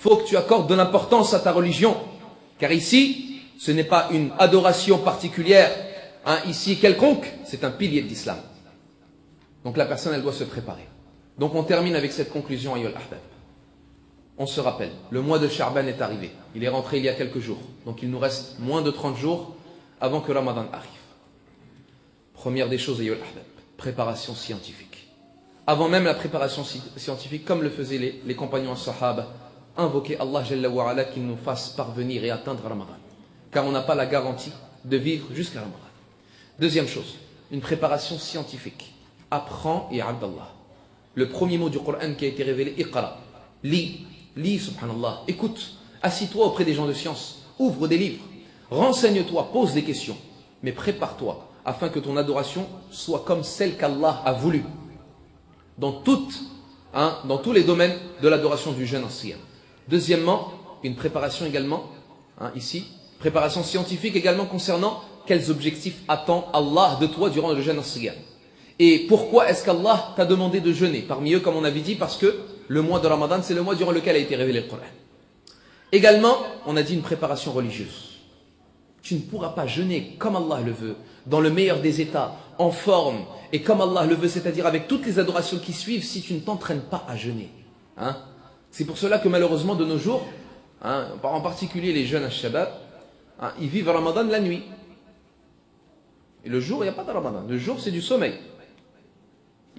faut que tu accordes de l'importance à ta religion. Car ici, ce n'est pas une adoration particulière, ici quelconque, c'est un pilier de l'islam. Donc la personne, elle doit se préparer. Donc on termine avec cette conclusion, ayyuhal ahbab. On se rappelle, le mois de Sha'ban est arrivé. Il est rentré il y a quelques jours. Donc il nous reste moins de 30 jours avant que Ramadan arrive. Première des choses, ayyuhal ahbab, préparation scientifique. Avant même la préparation scientifique, comme le faisaient les compagnons sahaba, invoquer Allah Jalla wa Ala qu'il nous fasse parvenir et atteindre Ramadan. Car on n'a pas la garantie de vivre jusqu'à Ramadan. Deuxième chose, une préparation scientifique. Apprends et abdallah. Le premier mot du Coran qui a été révélé, Iqra. Lis, subhanallah. Écoute, assis-toi auprès des gens de science. Ouvre des livres. Renseigne-toi, pose des questions. Mais prépare-toi afin que ton adoration soit comme celle qu'Allah a voulu. Dans tous les domaines de l'adoration du jeûne ancien. Deuxièmement, une préparation également, préparation scientifique également concernant quels objectifs attend Allah de toi durant le jeûne ancien. Et pourquoi est-ce qu'Allah t'a demandé de jeûner? Parmi eux, comme on avait dit, parce que le mois de Ramadan, c'est le mois durant lequel a été révélé le Coran. Également, on a dit une préparation religieuse. Tu ne pourras pas jeûner comme Allah le veut, dans le meilleur des états, en forme, et comme Allah le veut, c'est-à-dire avec toutes les adorations qui suivent, si tu ne t'entraînes pas à jeûner. C'est pour cela que malheureusement, de nos jours, en particulier les jeunes à Shabab, ils vivent Ramadan la nuit. Et le jour, il n'y a pas de Ramadan. Le jour, c'est du sommeil.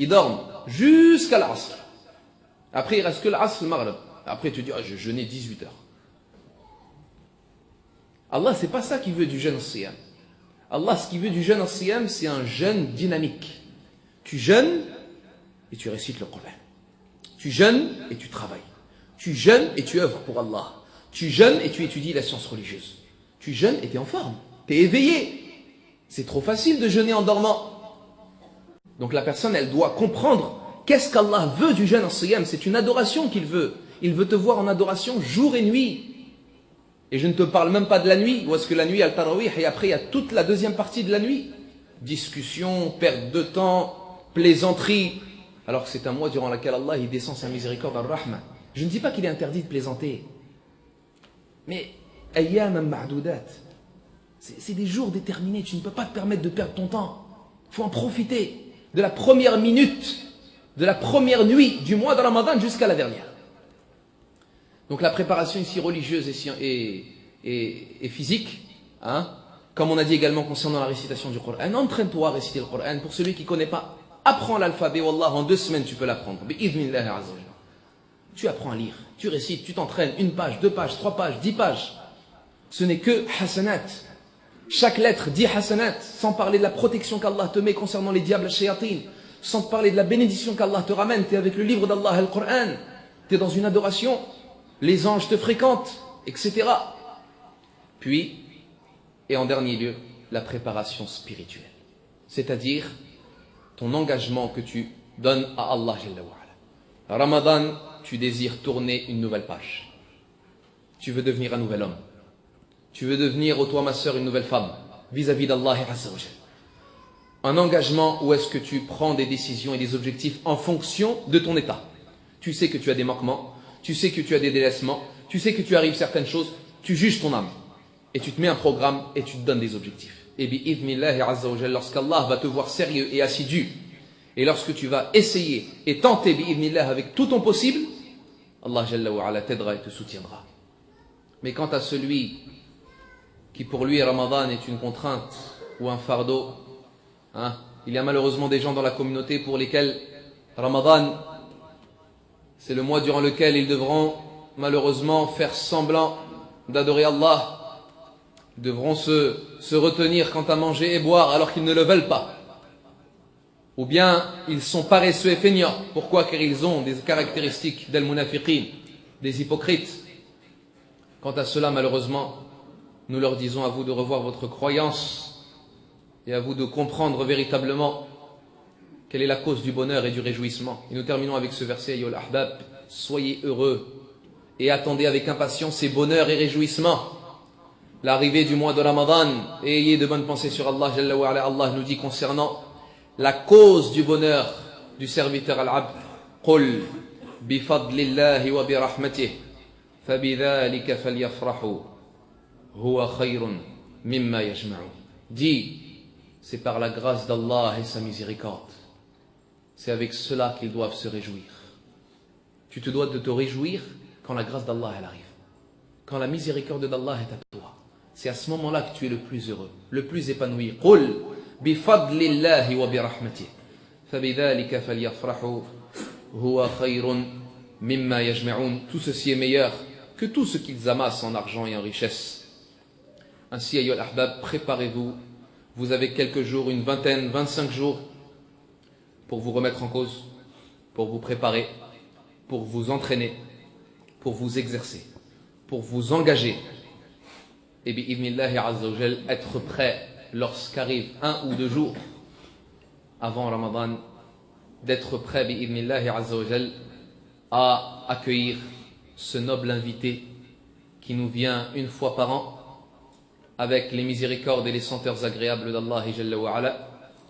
Ils dorment jusqu'à l'Asr. Après, il ne reste que l'Asr, le Maghrib. Après, tu dis, je jeûnais 18 heures. Allah, ce n'est pas ça qu'il veut du jeûne en siyam. Allah, ce qu'il veut du jeûne en siyam, c'est un jeûne dynamique. Tu jeûnes et tu récites le Coran. Tu jeûnes et tu travailles. Tu jeûnes et tu œuvres pour Allah. Tu jeûnes et tu étudies la science religieuse. Tu jeûnes et tu es en forme. Tu es éveillé. C'est trop facile de jeûner en dormant. Donc la personne, elle doit comprendre qu'est-ce qu'Allah veut du jeûne en siyam. C'est une adoration qu'il veut. Il veut te voir en adoration jour et nuit. Et je ne te parle même pas de la nuit, où est-ce que la nuit, il y a le tarawih, et après il y a toute la deuxième partie de la nuit. Discussion, perte de temps, plaisanterie. Alors que c'est un mois durant lequel Allah il descend sa miséricorde al-Rahman. Je ne dis pas qu'il est interdit de plaisanter. Mais, ayyam ma'doudat. C'est des jours déterminés, tu ne peux pas te permettre de perdre ton temps. Il faut en profiter de la première minute, de la première nuit du mois de Ramadan jusqu'à la dernière. Donc la préparation ici religieuse et physique, comme on a dit également concernant la récitation du Coran. Entraîne-toi à réciter le Coran. Pour celui qui ne connaît pas, apprends l'alphabet, wallah, en 2 semaines tu peux l'apprendre. Tu apprends à lire, tu récites, tu t'entraînes, 1 page, 2 pages, 3 pages, 10 pages. Ce n'est que hasanat. Chaque lettre dit hasanat, sans parler de la protection qu'Allah te met concernant les diables shayatin, sans te parler de la bénédiction qu'Allah te ramène. Tu es avec le livre d'Allah, le Coran, tu es dans une adoration, les anges te fréquentent, etc. Puis, et en dernier lieu, la préparation spirituelle, c'est-à-dire ton engagement que tu donnes à Allah Jalla wa Ala. Ramadan, tu désires tourner une nouvelle page. Tu veux devenir un nouvel homme. Tu veux devenir, ô toi ma sœur, une nouvelle femme vis-à-vis d'Allah Azza wa Jalla. Un engagement où est-ce que tu prends des décisions et des objectifs en fonction de ton état. Tu sais que tu as des manquements, tu sais que tu as des délaissements, tu sais que tu arrives certaines choses, tu juges ton âme. Et tu te mets un programme et tu te donnes des objectifs. Et bi'idhnillahi Azza wa Jalla, lorsqu'Allah va te voir sérieux et assidu, et lorsque tu vas essayer et tenter bi'idhnillah avec tout ton possible, Allah Jalla wa Ala t'aidera et te soutiendra. Mais quant à celui qui pour lui Ramadan est une contrainte ou un fardeau, il y a malheureusement des gens dans la communauté pour lesquels Ramadan c'est le mois durant lequel ils devront malheureusement faire semblant d'adorer Allah, ils devront se retenir quant à manger et boire alors qu'ils ne le veulent pas. Ou bien ils sont paresseux et feignants. Pourquoi? Car ils ont des caractéristiques d'al-munafiqin, des hypocrites. Quant à cela, malheureusement, nous leur disons à vous de revoir votre croyance et à vous de comprendre véritablement quelle est la cause du bonheur et du réjouissement. Et nous terminons avec ce verset, Ayyuhal Ahbab, soyez heureux et attendez avec impatience ces bonheurs et réjouissements. L'arrivée du mois de Ramadan, et ayez de bonnes pensées sur Allah Jalla wa Ala. Allah nous dit concernant la cause du bonheur du serviteur al-abd, قُلْ بِفَضْلِ اللَّهِ وَبِرَحْمَتِهِ فبذلك فليفرحوا هو خير مما يجمعون. Dis, c'est par la grâce d'Allah et sa miséricorde. C'est avec cela qu'ils doivent se réjouir. Tu te dois de te réjouir quand la grâce d'Allah elle arrive. Quand la miséricorde d'Allah est à toi. C'est à ce moment-là que tu es le plus heureux, le plus épanoui. قُلْ بِفَضْلِ اللَّهِ وَبِرَحْمَتِهِ فَبِذَلِكَ فَلْيَفْرَحُوا هُوَ خَيْرٌ مِمَّا يَجْمَعُونَ. Tout ceci est meilleur que tout ce qu'ils amassent en argent et en richesse. Ainsi, ayyuhal ahbab, préparez-vous. Vous avez quelques jours, une vingtaine, 25 jours pour vous remettre en cause, pour vous préparer, pour vous entraîner, pour vous exercer, pour vous engager. Et bi'idhnillahi azza wa jal, être prêt lorsqu'arrive 1 ou 2 jours avant Ramadan, d'être prêt bi'idhnillahi azza wa jal à accueillir ce noble invité qui nous vient une fois par an avec les miséricordes et les senteurs agréables d'Allah Jalla wa Ala.